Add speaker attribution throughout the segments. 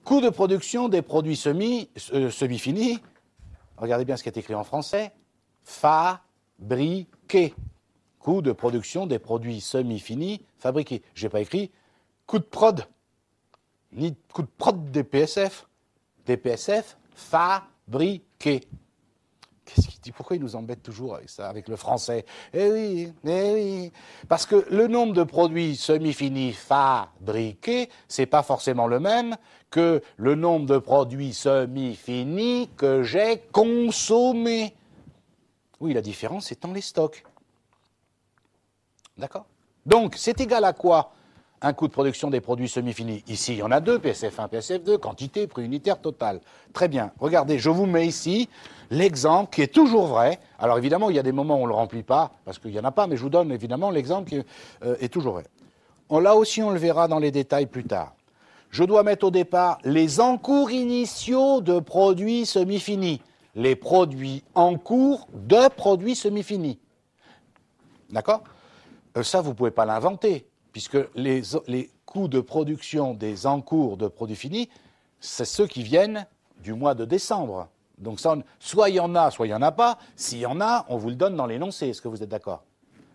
Speaker 1: Coût de production des produits semi-finis. Regardez bien ce qui est écrit en français. Fabriqué. Coût de production des produits semi-finis fabriqués. Je n'ai pas écrit coût de prod, ni coût de prod des PSF. Des PSF fabriqués. Qu'est-ce qu'il dit? Pourquoi il nous embête toujours avec ça, avec le français? Eh oui. Parce que le nombre de produits semi-finis fabriqués, c'est pas forcément le même que le nombre de produits semi-finis que j'ai consommés. Oui, la différence étant les stocks. D'accord? Donc, c'est égal à quoi un coût de production des produits semi-finis? Ici, il y en a deux, PSF1, PSF2, quantité, prix unitaire, total. Très bien. Regardez, je vous mets ici l'exemple qui est toujours vrai. Alors, évidemment, il y a des moments où on ne le remplit pas, parce qu'il n'y en a pas, mais je vous donne évidemment l'exemple qui est toujours vrai. Là aussi, on le verra dans les détails plus tard. Je dois mettre au départ les encours initiaux de produits semi-finis. Les produits en cours de produits semi-finis. D'accord? Ça, vous ne pouvez pas l'inventer, puisque les coûts de production des encours de produits finis, c'est ceux qui viennent du mois de décembre. Donc, ça, soit il y en a, soit il n'y en a pas. S'il y en a, on vous le donne dans l'énoncé. Est-ce que vous êtes d'accord?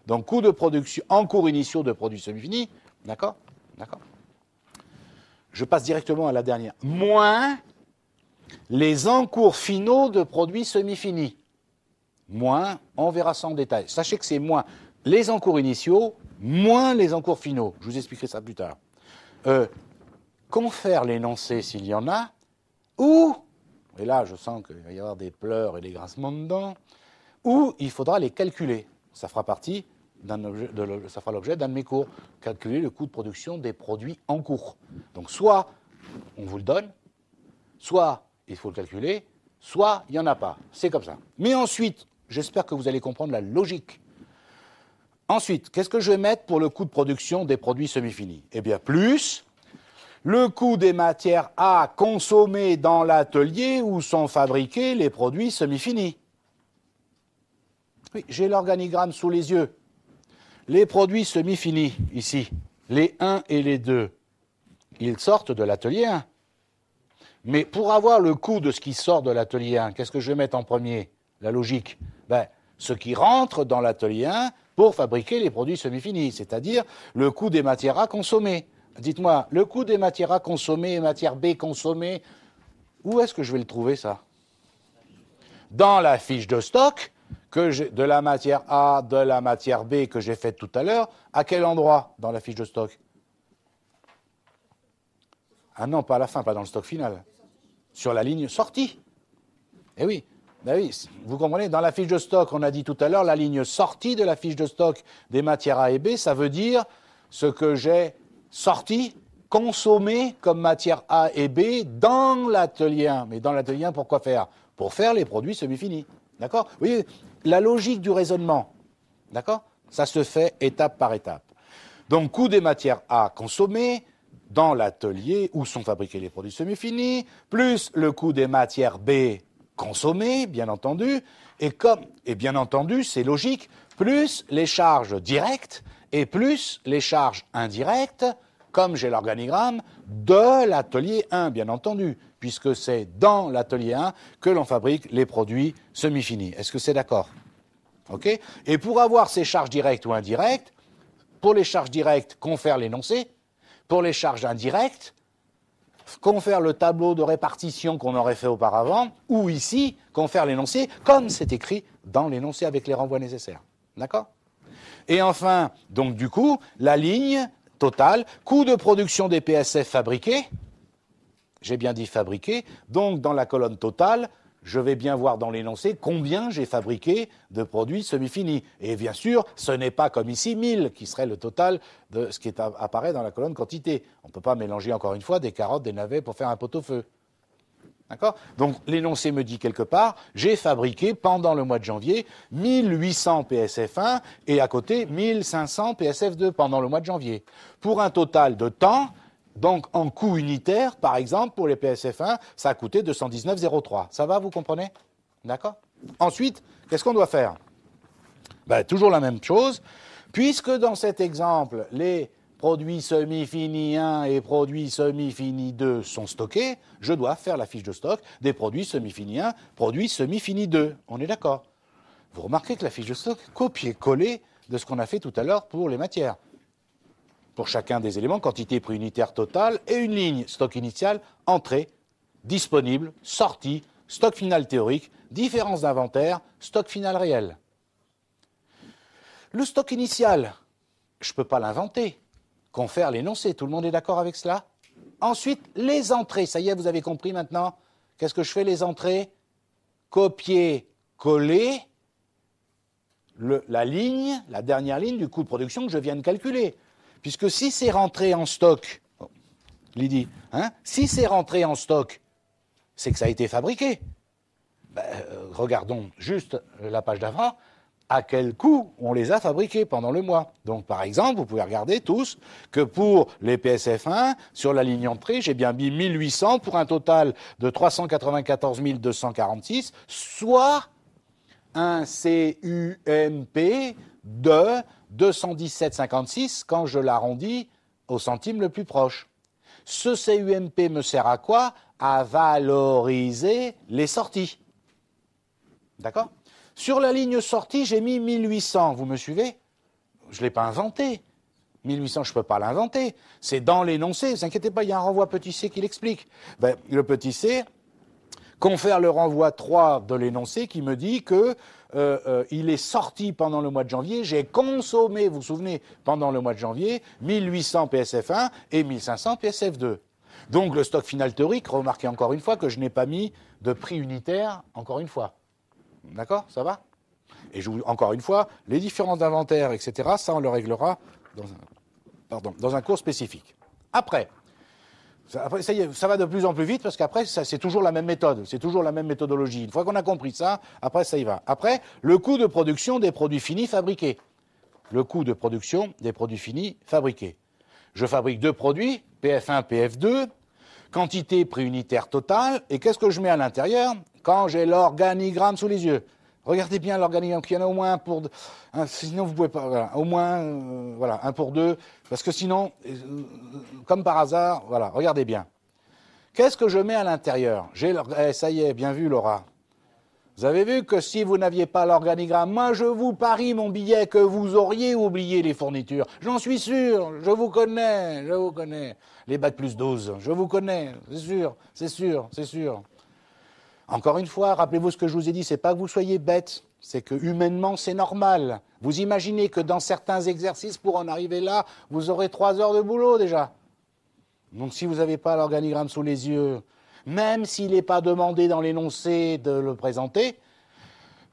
Speaker 1: Donc, coûts de production, encours initiaux de produits semi-finis, d'accord? D'accord. Je passe directement à la dernière. Moins les encours finaux de produits semi-finis. Moins, on verra ça en détail. Sachez que c'est moins les encours initiaux, moins les encours finaux. Je vous expliquerai ça plus tard. Confère l'énoncé s'il y en a, ou, et là je sens qu'il va y avoir des pleurs et des grincements dedans, ou il faudra les calculer. Ça fera partie ça fera l'objet d'un de mes cours. Calculer le coût de production des produits en cours. Donc soit on vous le donne, soit il faut le calculer, soit il n'y en a pas. C'est comme ça. Mais ensuite, j'espère que vous allez comprendre la logique. Ensuite, qu'est-ce que je vais mettre pour le coût de production des produits semi-finis? Eh bien, plus le coût des matières à consommer dans l'atelier où sont fabriqués les produits semi-finis. Oui, j'ai l'organigramme sous les yeux. Les produits semi-finis, ici, les 1 et les 2, ils sortent de l'atelier 1. Mais pour avoir le coût de ce qui sort de l'atelier 1, qu'est-ce que je vais mettre en premier? La logique. Ce qui rentre dans l'atelier 1 pour fabriquer les produits semi-finis, c'est-à-dire le coût des matières A consommées. Dites-moi, le coût des matières A consommées et matières B consommées, où est-ce que je vais le trouver, ça? Dans la fiche de stock de la matière A, de la matière B que j'ai faite tout à l'heure. À quel endroit dans la fiche de stock? Ah non, pas à la fin, pas dans le stock final. Sur la ligne sortie. Eh oui. Ben oui, vous comprenez, dans la fiche de stock, on a dit tout à l'heure, la ligne sortie de la fiche de stock des matières A et B, ça veut dire ce que j'ai sorti, consommé comme matière A et B dans l'atelier 1. Mais dans l'atelier 1, pour quoi faire? Pour faire les produits semi-finis. D'accord? Vous voyez, la logique du raisonnement, d'accord? Ça se fait étape par étape. Donc, coût des matières A consommées dans l'atelier où sont fabriqués les produits semi-finis, plus le coût des matières B consommées, bien entendu, et bien entendu, c'est logique, plus les charges directes et plus les charges indirectes, comme j'ai l'organigramme, de l'atelier 1, bien entendu, puisque c'est dans l'atelier 1 que l'on fabrique les produits semi-finis. Est-ce que c'est d'accord? OK? Et pour avoir ces charges directes ou indirectes, pour les charges directes, confère l'énoncé. Pour les charges indirectes, confère le tableau de répartition qu'on aurait fait auparavant, ou ici, confère l'énoncé, comme c'est écrit dans l'énoncé avec les renvois nécessaires. D'accord? Et enfin, donc du coup, la ligne totale, coût de production des PSF fabriqués, j'ai bien dit fabriqués, donc dans la colonne totale, je vais bien voir dans l'énoncé combien j'ai fabriqué de produits semi-finis. Et bien sûr, ce n'est pas comme ici 1000 qui serait le total de ce qui apparaît dans la colonne quantité. On ne peut pas mélanger encore une fois des carottes, des navets pour faire un pot-au-feu. D'accord? Donc l'énoncé me dit quelque part, j'ai fabriqué pendant le mois de janvier 1800 PSF1 et à côté 1500 PSF2 pendant le mois de janvier. Pour un total de temps, donc en coût unitaire, par exemple, pour les PSF1, ça a coûté 219,03. Ça va, vous comprenez? D'accord? Ensuite, qu'est-ce qu'on doit faire? Toujours la même chose, puisque dans cet exemple, les produit semi-fini 1 et produit semi-fini 2 sont stockés, je dois faire la fiche de stock des produits semi-fini 1, produits semi-fini 2. On est d'accord? Vous remarquez que la fiche de stock copier-coller de ce qu'on a fait tout à l'heure pour les matières. Pour chacun des éléments, quantité prix unitaire totale et une ligne stock initial, entrée, disponible, sortie, stock final théorique, différence d'inventaire, stock final réel. Le stock initial, je ne peux pas l'inventer. Confère l'énoncé, tout le monde est d'accord avec cela? Ensuite, les entrées, ça y est, vous avez compris maintenant? Qu'est-ce que je fais les entrées? Copier, coller la ligne, la dernière ligne du coût de production que je viens de calculer. Puisque si c'est rentré en stock, Lydie, si c'est rentré en stock, c'est que ça a été fabriqué. Regardons juste la page d'avant, à quel coût on les a fabriqués pendant le mois. Donc par exemple, vous pouvez regarder tous que pour les PSF1, sur la ligne entrée, j'ai bien mis 1800 pour un total de 394 246, soit un CUMP de 217,56 quand je l'arrondis au centime le plus proche. Ce CUMP me sert à quoi? À valoriser les sorties. D'accord? Sur la ligne sortie, j'ai mis 1800. Vous me suivez? Je ne l'ai pas inventé. 1800, je ne peux pas l'inventer. C'est dans l'énoncé. Ne vous inquiétez pas, il y a un renvoi petit c qui l'explique. Le petit c confère le renvoi 3 de l'énoncé qui me dit que il est sorti pendant le mois de janvier, j'ai consommé, vous vous souvenez, pendant le mois de janvier, 1800 PSF1 et 1500 PSF2. Donc le stock final théorique, remarquez encore une fois que je n'ai pas mis de prix unitaire, encore une fois. D'accord? Ça va? Et encore une fois, les différences d'inventaire, etc., ça on le réglera dans un cours spécifique. Après, ça y est, ça va de plus en plus vite parce qu'après, c'est toujours la même méthode, c'est toujours la même méthodologie. Une fois qu'on a compris ça, après, ça y va. Après, le coût de production des produits finis fabriqués. Le coût de production des produits finis fabriqués. Je fabrique deux produits, PF1, PF2, quantité prix unitaire total, et qu'est-ce que je mets à l'intérieur quand j'ai l'organigramme sous les yeux? Regardez bien l'organigramme, qu'il y en a au moins un pour deux. Sinon, vous ne pouvez pas. Voilà, au moins, voilà, un pour deux. Parce que sinon, comme par hasard, voilà, regardez bien. Qu'est-ce que je mets à l'intérieur? Ça y est, bien vu, Laura. Vous avez vu que si vous n'aviez pas l'organigramme, moi, je vous parie mon billet que vous auriez oublié les fournitures. J'en suis sûr, je vous connais. Les bacs plus 12, je vous connais, c'est sûr. Encore une fois, rappelez-vous ce que je vous ai dit, c'est pas que vous soyez bête, c'est que humainement c'est normal. Vous imaginez que dans certains exercices, pour en arriver là, vous aurez 3 heures de boulot déjà. Donc si vous n'avez pas l'organigramme sous les yeux, même s'il n'est pas demandé dans l'énoncé de le présenter,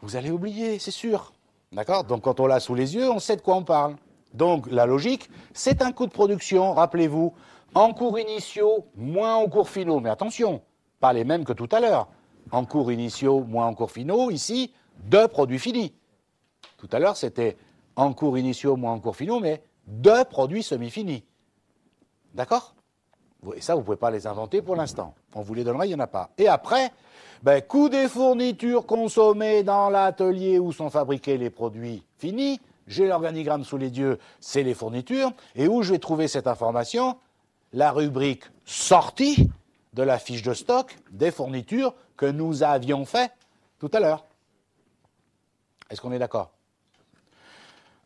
Speaker 1: vous allez oublier, c'est sûr. D'accord? Donc quand on l'a sous les yeux, on sait de quoi on parle. Donc la logique, c'est un coût de production, rappelez-vous, en cours initiaux, moins en cours finaux. Mais attention, pas les mêmes que tout à l'heure. En cours initiaux, moins en cours finaux, ici, deux produits finis. Tout à l'heure, c'était en cours initiaux, moins en cours finaux, mais deux produits semi-finis. D'accord? Et ça, vous ne pouvez pas les inventer pour l'instant. On vous les donnera, il n'y en a pas. Et après, coût des fournitures consommées dans l'atelier où sont fabriqués les produits finis. J'ai l'organigramme sous les yeux, c'est les fournitures. Et où je vais trouver cette information? La rubrique sortie de la fiche de stock des fournitures que nous avions fait tout à l'heure. Est-ce qu'on est d'accord?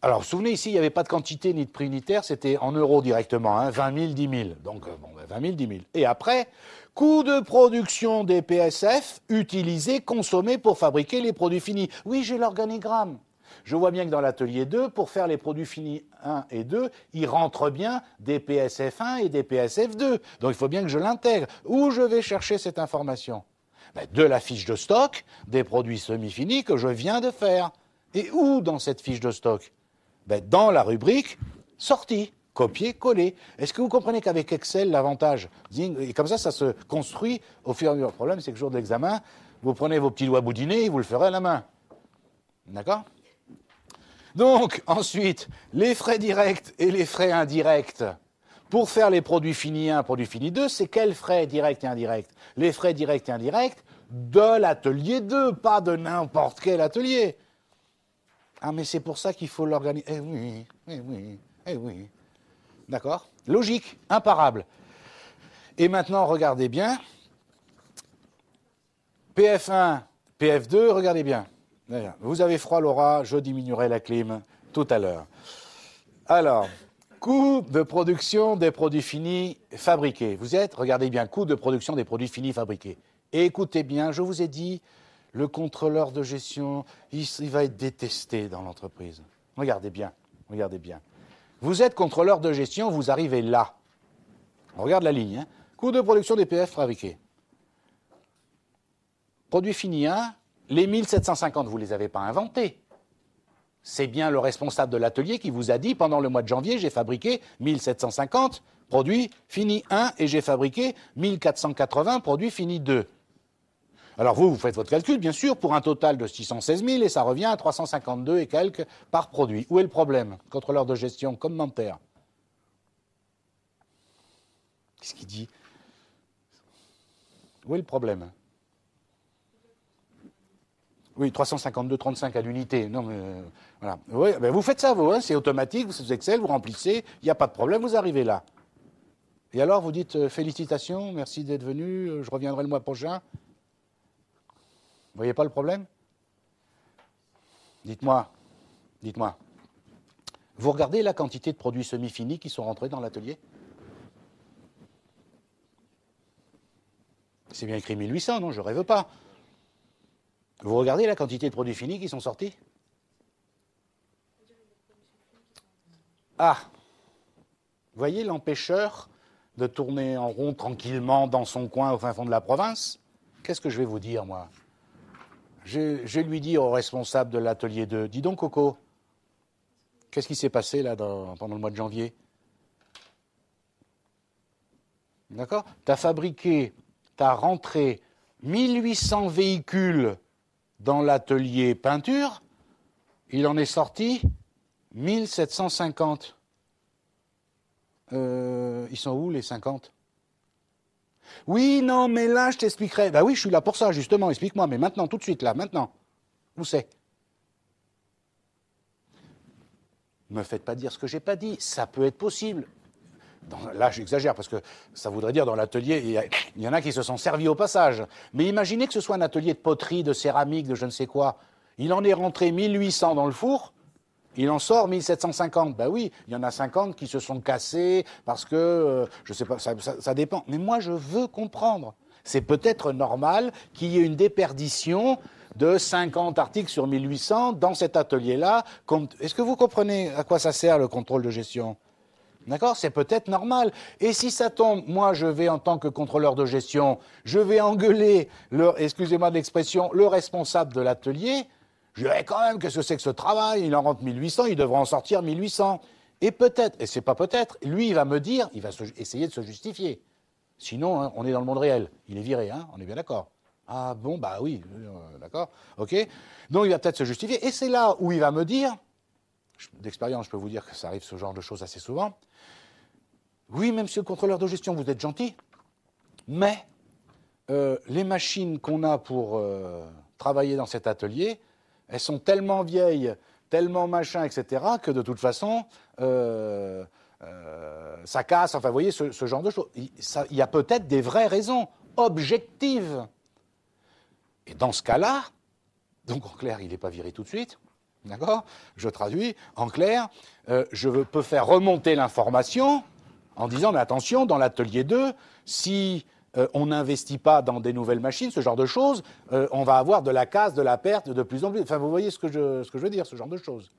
Speaker 1: Alors, vous vous souvenez, ici, il n'y avait pas de quantité ni de prix unitaire, c'était en euros directement, 20 000, 10 000. Donc, 20 000, 10 000. Et après, coût de production des PSF utilisés, consommés pour fabriquer les produits finis. Oui, j'ai l'organigramme. Je vois bien que dans l'atelier 2, pour faire les produits finis 1 et 2, il rentre bien des PSF1 et des PSF2. Donc, il faut bien que je l'intègre. Où je vais chercher cette information? De la fiche de stock des produits semi-finis que je viens de faire. Et où dans cette fiche de stock? Dans la rubrique sortie, copier-coller. Est-ce que vous comprenez qu'avec Excel, l'avantage, et comme ça se construit au fur et à mesure. Le problème, c'est que le jour de l'examen, vous prenez vos petits doigts boudinés et vous le ferez à la main. D'accord? Donc, ensuite, les frais directs et les frais indirects. Pour faire les produits finis 1, produits finis 2, c'est quels frais directs et indirects? Les frais directs et indirects de l'atelier 2, pas de n'importe quel atelier. Ah, mais c'est pour ça qu'il faut l'organiser. Eh oui. D'accord? Logique, imparable. Et maintenant, regardez bien. PF1, PF2, regardez bien. Vous avez froid, Laura, je diminuerai la clim tout à l'heure. Alors, coût de production des produits finis fabriqués. Vous êtes, regardez bien, coût de production des produits finis fabriqués. Et écoutez bien, je vous ai dit, le contrôleur de gestion, il va être détesté dans l'entreprise. Regardez bien, regardez bien. Vous êtes contrôleur de gestion, vous arrivez là. On regarde la ligne. Hein. Coût de production des PF fabriqués. Produit fini 1, les 1750, vous ne les avez pas inventés. C'est bien le responsable de l'atelier qui vous a dit, pendant le mois de janvier, j'ai fabriqué 1750 produits finis 1 et j'ai fabriqué 1480 produits finis 2. Alors vous faites votre calcul, bien sûr, pour un total de 616 000 et ça revient à 352 et quelques par produit. Où est le problème? Contrôleur de gestion, commentaire. Qu'est-ce qu'il dit? Où est le problème? Oui, 352,35 à l'unité. Non, mais voilà. Oui, ben vous faites ça, vous, hein, c'est automatique, vous faites Excel, vous remplissez, il n'y a pas de problème, vous arrivez là. Et alors, vous dites félicitations, merci d'être venu, je reviendrai le mois prochain. Vous voyez pas le problème? Dites-moi, dites-moi. Vous regardez la quantité de produits semi-finis qui sont rentrés dans l'atelier? C'est bien écrit 1800, non? Je rêve pas. Vous regardez la quantité de produits finis qui sont sortis? Ah! Voyez l'empêcheur de tourner en rond tranquillement dans son coin au fin fond de la province? Qu'est-ce que je vais vous dire, moi? Je lui dis au responsable de l'atelier 2, dis donc Coco, qu'est-ce qui s'est passé là pendant le mois de janvier? D'accord? Tu as fabriqué, tu as rentré 1800 véhicules dans l'atelier peinture, il en est sorti 1750. Ils sont où les 50? Oui, non, mais là, je t'expliquerai. Ben oui, je suis là pour ça, justement, explique-moi, mais maintenant, tout de suite, là, maintenant. Où c'est? Ne me faites pas dire ce que j'ai pas dit, ça peut être possible. Là, j'exagère, parce que ça voudrait dire dans l'atelier, il y en a qui se sont servis au passage. Mais imaginez que ce soit un atelier de poterie, de céramique, de je ne sais quoi. Il en est rentré 1800 dans le four, il en sort 1750. Ben oui, il y en a 50 qui se sont cassés parce que, je ne sais pas, ça dépend. Mais moi, je veux comprendre. C'est peut-être normal qu'il y ait une déperdition de 50 articles sur 1800 dans cet atelier-là. Est-ce que vous comprenez à quoi ça sert le contrôle de gestion ? D'accord? C'est peut-être normal. Et si ça tombe, moi je vais en tant que contrôleur de gestion, je vais engueuler, excusez-moi de l'expression, le responsable de l'atelier. Je dirais quand même, qu'est-ce que c'est que ce travail? Il en rentre 1800, il devrait en sortir 1800. Et peut-être, et c'est pas peut-être, lui il va me dire, il va essayer de se justifier. Sinon, hein, on est dans le monde réel. Il est viré, hein, on est bien d'accord. Ah bon, bah oui, d'accord, ok. Donc il va peut-être se justifier. Et c'est là où il va me dire, d'expérience, je peux vous dire que ça arrive ce genre de choses assez souvent. Oui, mais monsieur le contrôleur de gestion, vous êtes gentil, mais les machines qu'on a pour travailler dans cet atelier, elles sont tellement vieilles, tellement machin, etc., que de toute façon, ça casse, enfin, vous voyez, ce genre de choses. Il y a peut-être des vraies raisons objectives. Et dans ce cas-là, donc en clair, il n'est pas viré tout de suite, d'accord? Je traduis, en clair, je peux faire remonter l'information en disant, mais attention, dans l'atelier 2, si on n'investit pas dans des nouvelles machines, ce genre de choses, on va avoir de la casse, de la perte de plus en plus. Enfin, vous voyez ce que je veux dire, ce genre de choses.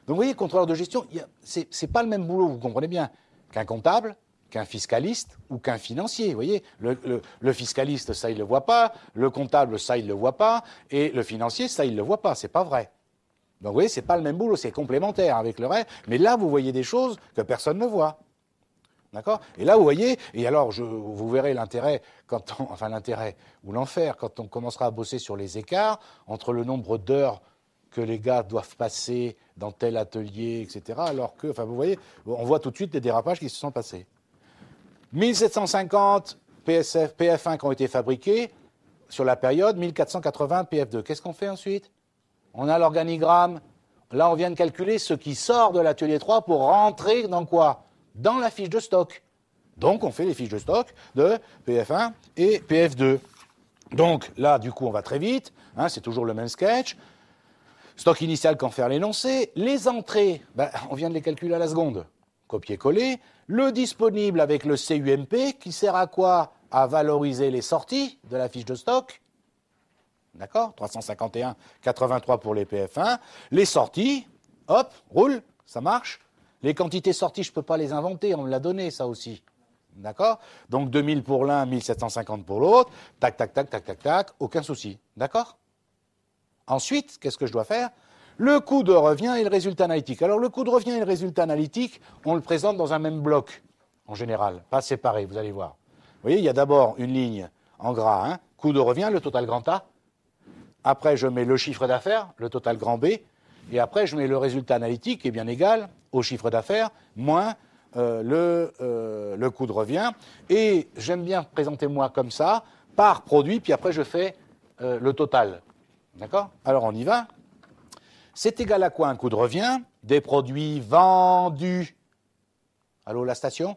Speaker 1: Donc vous voyez, contrôleur de gestion, c'est pas le même boulot, vous comprenez bien, qu'un comptable, qu'un fiscaliste ou qu'un financier. Vous voyez, le fiscaliste, ça, il ne le voit pas, le comptable, ça, il ne le voit pas, et le financier, ça, il ne le voit pas, c'est pas vrai. Donc vous voyez, c'est pas le même boulot, c'est complémentaire avec le reste, mais là, vous voyez des choses que personne ne voit. D'accord? Et là, vous voyez, et alors, vous verrez l'intérêt, enfin l'intérêt ou l'enfer, quand on commencera à bosser sur les écarts entre le nombre d'heures que les gars doivent passer dans tel atelier, etc., alors que, enfin, vous voyez, on voit tout de suite des dérapages qui se sont passés. 1750 PF1 qui ont été fabriqués sur la période, 1480 PF2. Qu'est-ce qu'on fait ensuite? On a l'organigramme. Là, on vient de calculer ce qui sort de l'atelier 3 pour rentrer dans quoi? dans la fiche de stock. Donc, on fait les fiches de stock de PF1 et PF2. Donc, là, du coup, on va très vite. Hein, c'est toujours le même sketch. Stock initial qu'en faire l'énoncé. Les entrées, ben, on vient de les calculer à la seconde. Copier-coller. Le disponible avec le CUMP, qui sert à quoi? À valoriser les sorties de la fiche de stock. D'accord? 351,83 pour les PF1. Les sorties, hop, roule, ça marche. Les quantités sorties, je ne peux pas les inventer, on me l'a donné, ça aussi. D'accord? Donc 2000 pour l'un, 1750 pour l'autre. Tac, tac, tac, tac, tac, tac, aucun souci. D'accord? Ensuite, qu'est-ce que je dois faire? Le coût de revient et le résultat analytique. Alors, le coût de revient et le résultat analytique, on le présente dans un même bloc, en général, pas séparé, vous allez voir. Vous voyez, il y a d'abord une ligne en gras, hein, coût de revient, le total grand A. Après, je mets le chiffre d'affaires, le total grand B. Et après, je mets le résultat analytique, qui est bien égal au chiffre d'affaires, moins le coût de revient. Et j'aime bien présenter moi comme ça, par produit, puis après, je fais le total. D'accord? Alors, on y va. C'est égal à quoi un coût de revient? Des produits vendus. Allô, la station?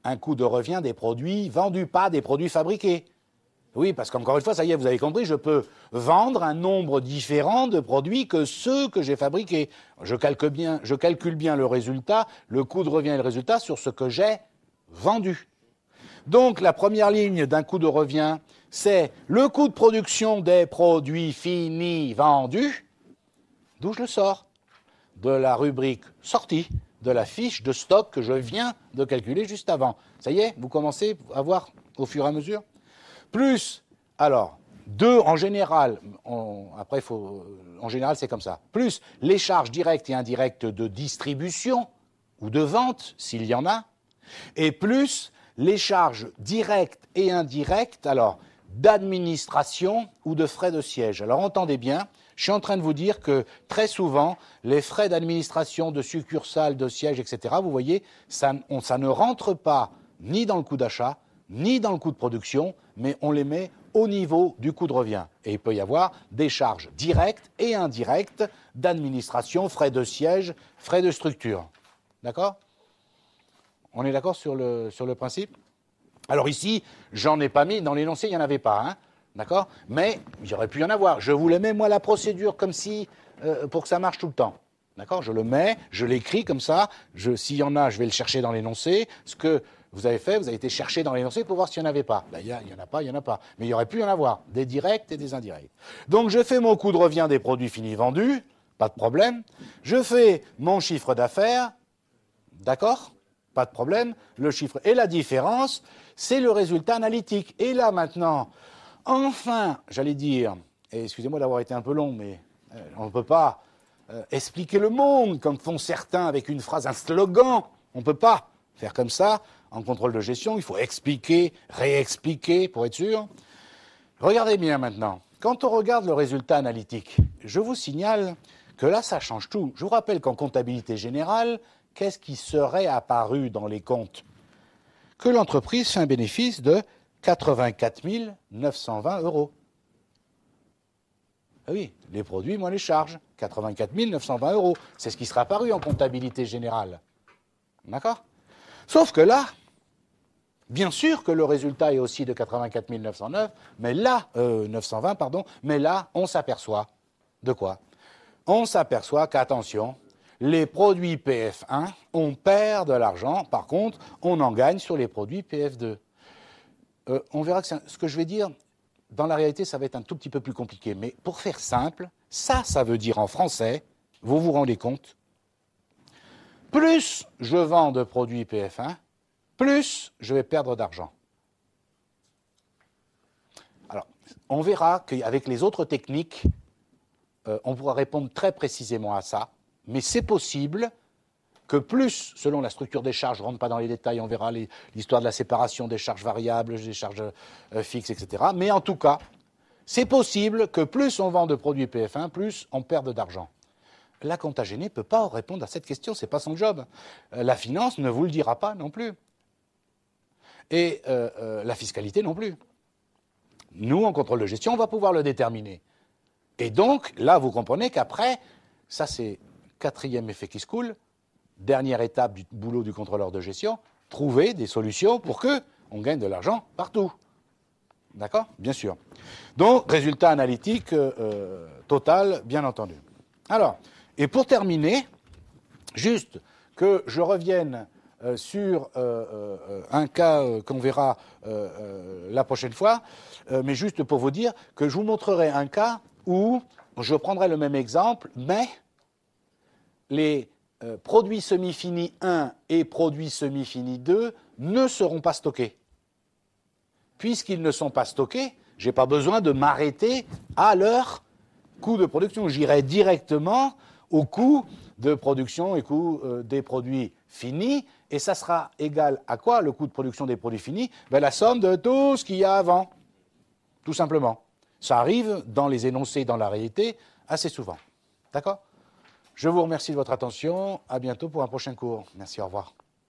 Speaker 1: Un coût de revient des produits vendus, pas des produits fabriqués. Oui, parce qu'encore une fois, ça y est, vous avez compris, je peux vendre un nombre différent de produits que ceux que j'ai fabriqués. Je calcule bien le résultat, le coût de revient et le résultat sur ce que j'ai vendu. Donc, la première ligne d'un coût de revient, c'est le coût de production des produits finis vendus. D'où je le sors? De la rubrique sortie, de la fiche de stock que je viens de calculer juste avant. Ça y est, vous commencez à voir au fur et à mesure? Plus, alors, en général, en général c'est comme ça, plus les charges directes et indirectes de distribution ou de vente, s'il y en a, et plus les charges directes et indirectes, alors, d'administration ou de frais de siège. Alors, entendez bien, je suis en train de vous dire que très souvent, les frais d'administration, de succursale, de siège, etc., vous voyez, ça ne rentre pas ni dans le coût d'achat, ni dans le coût de production, mais on les met au niveau du coût de revient. Et il peut y avoir des charges directes et indirectes d'administration, frais de siège, frais de structure. D'accord? On est d'accord sur le principe? Alors ici, j'en ai pas mis, dans l'énoncé, il n'y en avait pas, hein? D'accord? Mais il y aurait pu y en avoir. Je vous le mets, moi, la procédure, comme si, pour que ça marche tout le temps. D'accord? Je le mets, je l'écris comme ça. S'il y en a, je vais le chercher dans l'énoncé. Ce que vous avez fait, vous avez été chercher dans l'énoncé pour voir s'il n'y en avait pas. Ben, il n'y en a pas, il n'y en a pas. Mais il y aurait pu y en avoir, des directs et des indirects. Donc je fais mon coût de revient des produits finis vendus, pas de problème. Je fais mon chiffre d'affaires, d'accord? Pas de problème. Le chiffre et la différence, c'est le résultat analytique. Et là maintenant, enfin, j'allais dire, et excusez-moi d'avoir été un peu long, mais on ne peut pas expliquer le monde comme font certains avec une phrase, un slogan. On ne peut pas faire comme ça. En contrôle de gestion, il faut expliquer, réexpliquer pour être sûr. Regardez bien maintenant. Quand on regarde le résultat analytique, je vous signale que là, ça change tout. Je vous rappelle qu'en comptabilité générale, qu'est-ce qui serait apparu dans les comptes? Que l'entreprise fait un bénéfice de 84 920 €. Ah oui, les produits moins les charges, 84 920 €. C'est ce qui sera apparu en comptabilité générale. D'accord? Sauf que là, bien sûr que le résultat est aussi de 84 909, mais là, 920, pardon, mais là, on s'aperçoit de quoi? On s'aperçoit qu'attention, les produits PF1, on perd de l'argent, par contre, on en gagne sur les produits PF2. On verra que ce que je vais dire, dans la réalité, ça va être un tout petit peu plus compliqué, mais pour faire simple, ça veut dire en français, vous vous rendez compte, plus je vends de produits PF1, plus je vais perdre d'argent. Alors, on verra qu'avec les autres techniques, on pourra répondre très précisément à ça, mais c'est possible que plus, selon la structure des charges, je ne rentre pas dans les détails, on verra l'histoire de la séparation des charges variables, des charges fixes, etc. Mais en tout cas, c'est possible que plus on vend de produits PF1, plus on perde d'argent. La compta gênée ne peut pas répondre à cette question, ce n'est pas son job. La finance ne vous le dira pas non plus. Et la fiscalité non plus. Nous, en contrôle de gestion, on va pouvoir le déterminer. Et donc, là, vous comprenez qu'après, ça c'est quatrième effet qui se coule, dernière étape du boulot du contrôleur de gestion, trouver des solutions pour que on gagne de l'argent partout. D'accord? Bien sûr. Donc, résultat analytique total, bien entendu. Alors, et pour terminer, juste que je revienne sur un cas qu'on verra la prochaine fois, mais juste pour vous dire que je vous montrerai un cas où je prendrai le même exemple, mais les produits semi-finis 1 et produits semi-finis 2 ne seront pas stockés. Puisqu'ils ne sont pas stockés, je n'ai pas besoin de m'arrêter à leur coût de production. J'irai directement au coût de production et coût des produits finis. Et ça sera égal à quoi, le coût de production des produits finis? Ben, la somme de tout ce qu'il y a avant, tout simplement. Ça arrive dans les énoncés, dans la réalité, assez souvent. D'accord? Je vous remercie de votre attention. À bientôt pour un prochain cours. Merci, au revoir.